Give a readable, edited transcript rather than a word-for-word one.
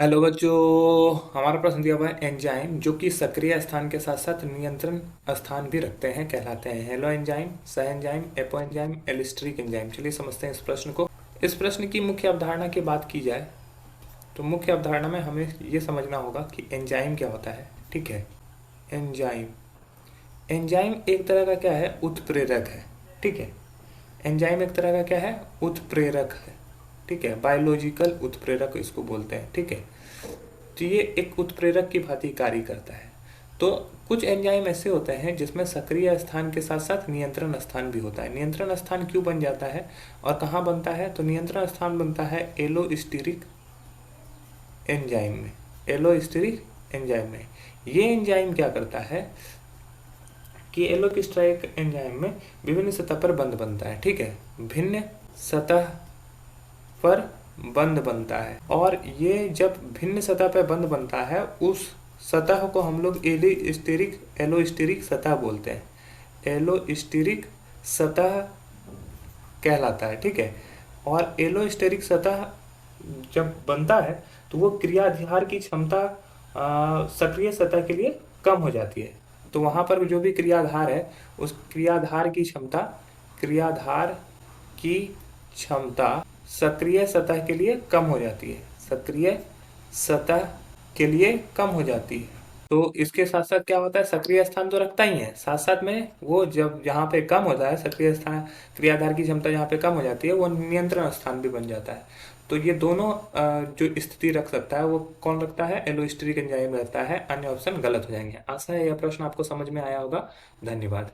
Hello बच्चों, हमारा प्रश्न दिया हुआ है एंजाइम जो कि सक्रिय स्थान के साथ साथ नियंत्रण स्थान भी रखते हैं कहलाते हैं। हेलो एंजाइम, सह एंजाइम, एपो एंजाइम, एलिस्ट्रिक एंजाइम। चलिए समझते हैं इस प्रश्न को। इस प्रश्न की मुख्य अवधारणा की बात की जाए तो मुख्य अवधारणा में हमें ये समझना होगा कि एंजाइम क्या होता है। ठीक है, एंजाइम एंजाइम एक तरह का क्या है, उत्प्रेरक है। ठीक है, एंजाइम एक तरह का क्या है, उत्प्रेरक है। ठीक है, बायोलॉजिकल उत्प्रेरक इसको बोलते हैं। ठीक है, तो ये एक उत्प्रेरक की भांति कार्य करता है। तो कुछ एंजाइम ऐसे होते हैं जिसमें सक्रिय स्थान के साथ साथ नियंत्रण स्थान भी होता है। नियंत्रण स्थान क्यों बन जाता है और कहाँ बनता है, तो नियंत्रण स्थान बनता है एलोस्टेरिक एंजाइम में। एलोस्टेरिक एंजाइम में ये एंजाइम क्या करता है कि एलोस्टेरिक एंजाइम में विभिन्न सतह पर बंध बनता है। ठीक है, भिन्न सतह पर बंद बनता है और ये जब भिन्न सतह पर बंद बनता है उस सतह को हम लोग एलोस्टेरिक सतह बोलते हैं। एलोस्टेरिक सतह कहलाता है। ठीक है, और एलोस्टेरिक सतह जब बनता है तो वो क्रियाधार की क्षमता सक्रिय सतह के लिए कम हो जाती है। तो वहां पर जो भी क्रियाधार है उस क्रियाधार की क्षमता सक्रिय सतह के लिए कम हो जाती है। सक्रिय सतह के लिए कम हो जाती है। तो इसके साथ साथ क्या होता है, सक्रिय स्थान तो रखता ही है, साथ साथ में वो जब जहाँ पे कम होता है सक्रिय स्थान, क्रियाधार की क्षमता जहाँ पे कम हो जाती है वो नियंत्रण स्थान भी बन जाता है। तो ये दोनों जो स्थिति रख सकता है वो कौन रखता है, एलोस्टेरिक एंजाइम रहता है। अन्य ऑप्शन गलत हो जाएंगे। आशा है यह प्रश्न आपको समझ में आया होगा। धन्यवाद।